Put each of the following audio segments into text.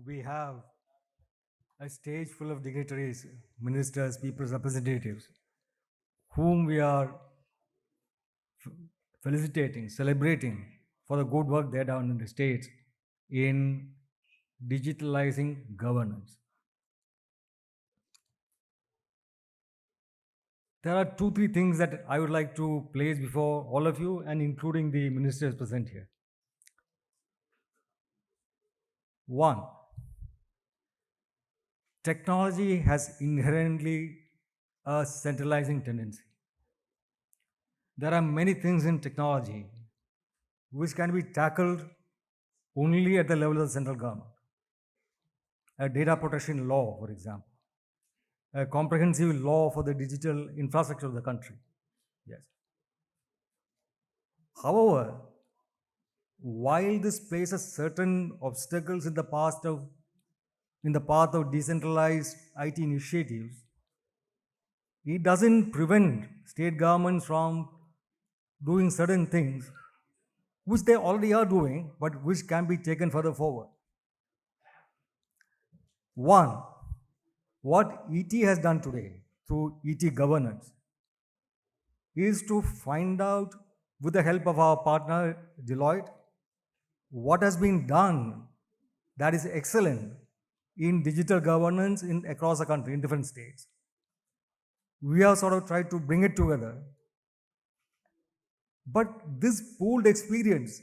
we have a stage full of dignitaries, ministers, people's representatives, whom we are felicitating, celebrating for the good work they have done in the states in digitalizing governance. There are two, three things that I would like to place before all of you and including the ministers present here. One, technology has inherently a centralizing tendency. There are many things in technology which can be tackled only at the level of the central government. A data protection law, for example, a comprehensive law for the digital infrastructure of the country. Yes. However, while this places certain obstacles in the path of decentralized IT initiatives, it doesn't prevent state governments from doing certain things which they already are doing, but which can be taken further forward. One, what ET has done today through ET governance is to find out, with the help of our partner Deloitte, what has been done that is excellent in digital governance across the country in different states. We have sort of tried to bring it together. But this pooled experience,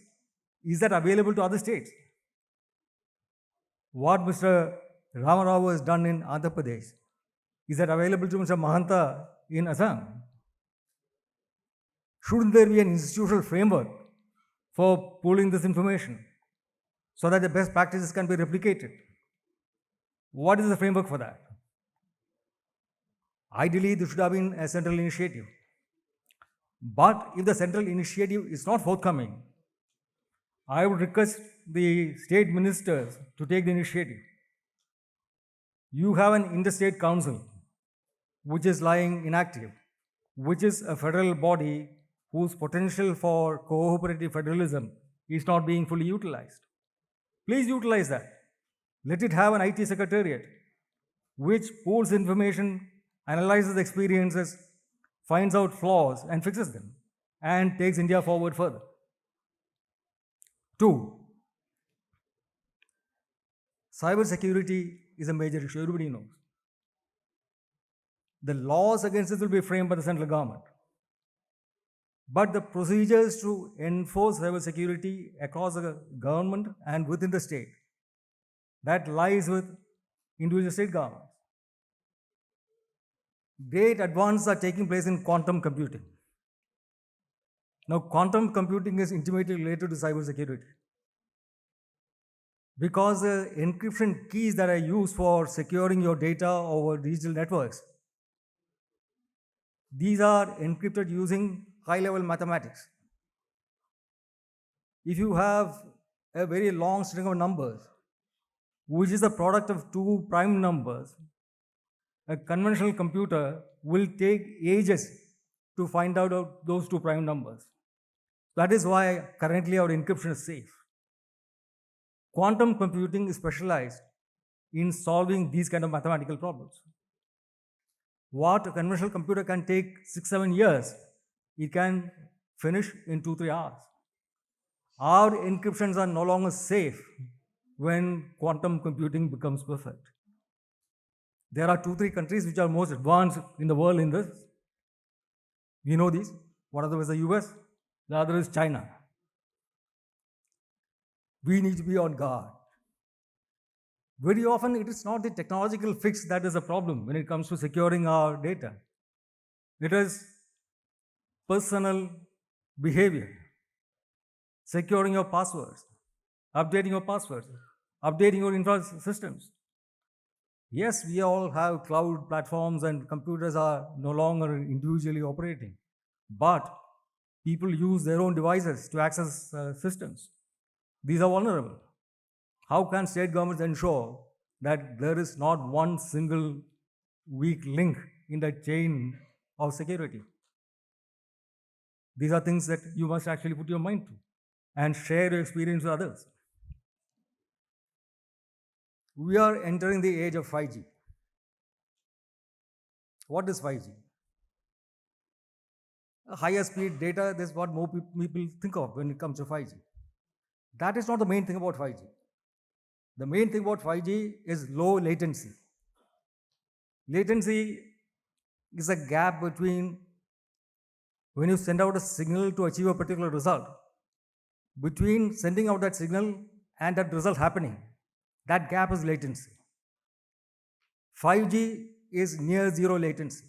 is that available to other states? What Mr. Ramarao has done in Andhra Pradesh, is that available to Mr. Mahanta in Assam? Shouldn't there be an institutional framework for pooling this information so that the best practices can be replicated? What is the framework for that? Ideally, this should have been a central initiative. But if the central initiative is not forthcoming, I would request the state ministers to take the initiative. You have an interstate council which is lying inactive, which is a federal body whose potential for cooperative federalism is not being fully utilized. Please utilize that. Let it have an IT secretariat which pools information, analyzes experiences, finds out flaws and fixes them, and takes India forward further. Two, cybersecurity is a major issue, everybody knows. The laws against this will be framed by the central government. But the procedures to enforce cybersecurity across the government and within the state, that lies with individual state governments. Great advances are taking place in quantum computing. Now, quantum computing is intimately related to cybersecurity because the encryption keys that are used for securing your data over digital networks, these are encrypted using high-level mathematics. If you have a very long string of numbers, which is the product of two prime numbers, a conventional computer will take ages to find out those two prime numbers. That is why currently our encryption is safe. Quantum computing is specialized in solving these kind of mathematical problems. What a conventional computer can take 6-7 years, it can finish in 2-3 hours. Our encryptions are no longer safe when quantum computing becomes perfect. There are 2-3 countries which are most advanced in the world in this. We know these. One of them is the US, the other is China. We need to be on guard. Very often, it is not the technological fix that is a problem when it comes to securing our data. It is personal behavior, securing your passwords, updating your passwords, updating your infra systems. Yes, we all have cloud platforms and computers are no longer individually operating, but people use their own devices to access systems. These are vulnerable. How can state governments ensure that there is not one single weak link in the chain of security? These are things that you must actually put your mind to and share your experience with others. We are entering the age of 5G. What is 5G? Higher speed data, this is what more people think of when it comes to 5G. That is not the main thing about 5G. The main thing about 5G is low latency. Latency is a gap between when you send out a signal to achieve a particular result, between sending out that signal and that result happening. That gap is latency. 5G is near zero latency.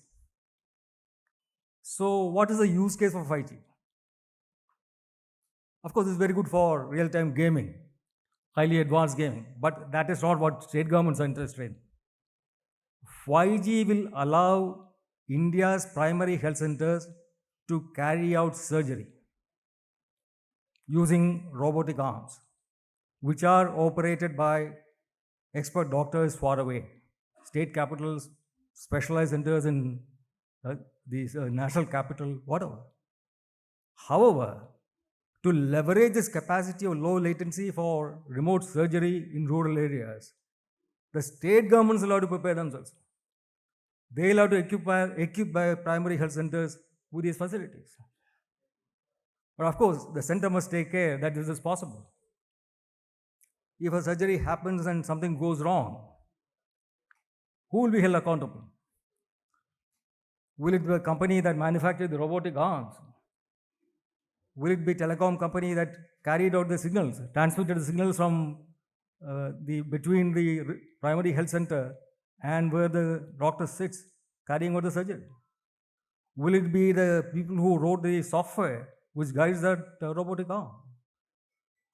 So, what is the use case for 5G? Of course, it's very good for real time gaming, highly advanced gaming, but that is not what state governments are interested in. 5G will allow India's primary health centers to carry out surgery using robotic arms, which are operated by expert doctors far away. State capitals, specialized centers in these national capital, whatever. However, to leverage this capacity of low latency for remote surgery in rural areas, the state governments will have to prepare themselves. They'll have to equip by primary health centers with these facilities. But of course, the center must take care that this is possible. If a surgery happens and something goes wrong, who will be held accountable? Will it be a company that manufactured the robotic arms? Will it be a telecom company that carried out the signals, transmitted the signals from between the primary health center and where the doctor sits carrying out the surgery? Will it be the people who wrote the software which guides that robotic arm?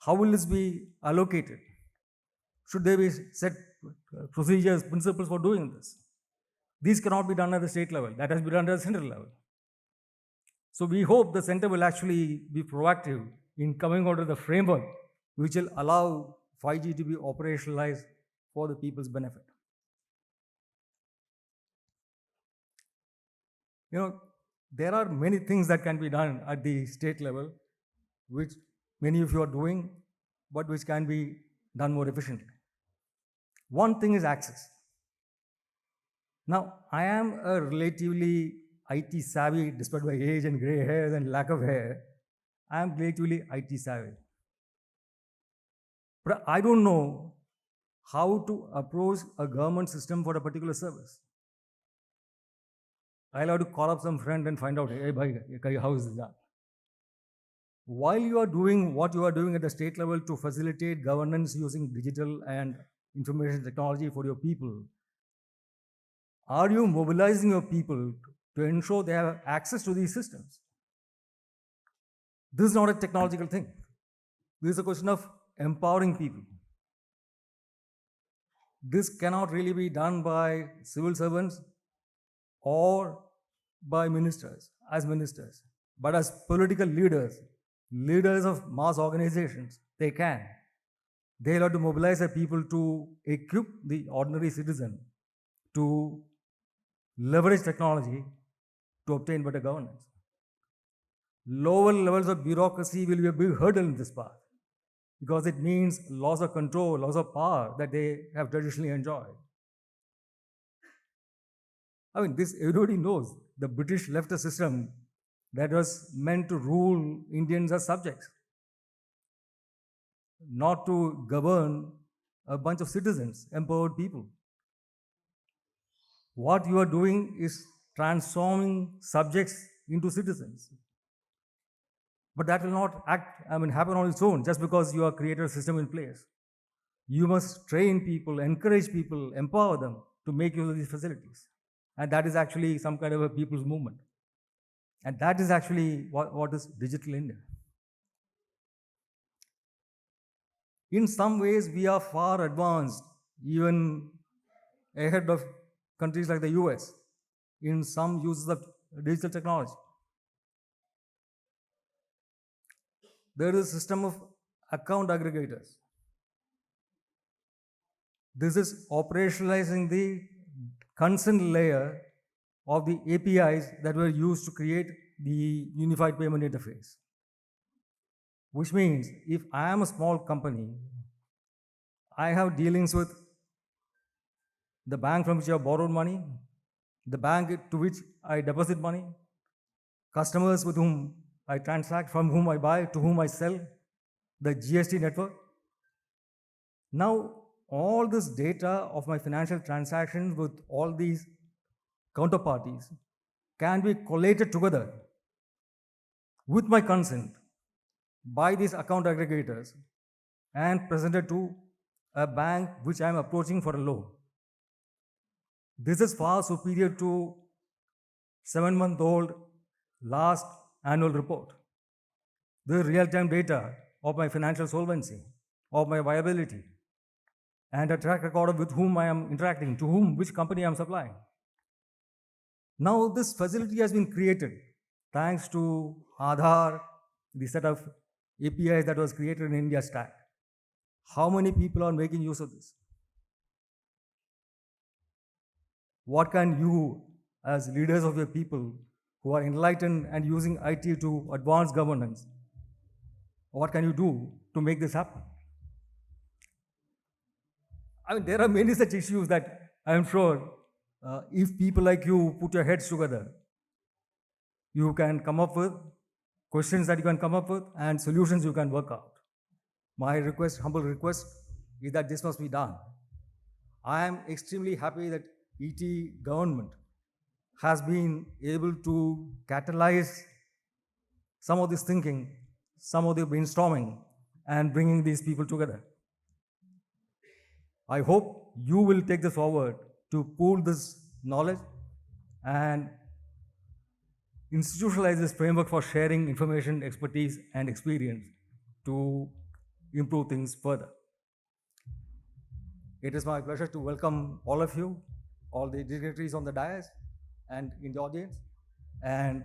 How will this be allocated? Should there be set procedures, principles for doing this? These cannot be done at the state level. That has to be done at the central level. So we hope the center will actually be proactive in coming out of the framework which will allow 5G to be operationalized for the people's benefit. There are many things that can be done at the state level, which many of you are doing, but which can be done more efficiently. One thing is access. Now, I am a relatively IT savvy, despite my age and gray hairs and lack of hair. I am relatively IT savvy. But I don't know how to approach a government system for a particular service. I'll have to call up some friend and find out, hey, bhai, how is that? While you are doing what you are doing at the state level to facilitate governance using digital and information technology for your people, are you mobilizing your people to ensure they have access to these systems? This is not a technological thing. This is a question of empowering people. This cannot really be done by civil servants or by ministers, but as political leaders of mass organizations, they can. They'll have to mobilize their people to equip the ordinary citizen to leverage technology to obtain better governance. Lower levels of bureaucracy will be a big hurdle in this path because it means loss of control, loss of power that they have traditionally enjoyed. I mean, this everybody knows. The British left a system that was meant to rule Indians as subjects, not to govern a bunch of citizens, empowered people. What you are doing is transforming subjects into citizens. But that will not happen on its own just because you have created a system in place. You must train people, encourage people, empower them to make use of these facilities. And that is actually some kind of a people's movement. And that is actually what is Digital India. In some ways, we are far advanced, even ahead of countries like the US, in some uses of digital technology. There is a system of account aggregators. This is operationalizing the consent layer of the APIs that were used to create the unified payment interface. Which means if I am a small company, I have dealings with the bank from which I have borrowed money, the bank to which I deposit money, customers with whom I transact, from whom I buy, to whom I sell, the GST network. Now, all this data of my financial transactions with all these counterparties can be collated together with my consent by these account aggregators and presented to a bank which I am approaching for a loan. This is far superior to 7-month-old last annual report. The real-time data of my financial solvency, of my viability, and a track record of with whom I am interacting, to whom, which company I am supplying. Now this facility has been created thanks to Aadhaar, the set of APIs that was created in India stack. How many people are making use of this? What can you, as leaders of your people who are enlightened and using IT to advance governance, what can you do to make this happen? I mean, there are many such issues that I am sure if people like you put your heads together, you can come up with questions that you can come up with and solutions you can work out. My request, humble request, is that this must be done. I am extremely happy that ET government has been able to catalyze some of this thinking, some of the brainstorming, and bringing these people together. I hope you will take this forward to pool this knowledge and institutionalize this framework for sharing information, expertise, and experience to improve things further. It is my pleasure to welcome all of you, all the dignitaries on the dais and in the audience, and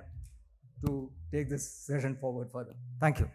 to take this session forward further. Thank you.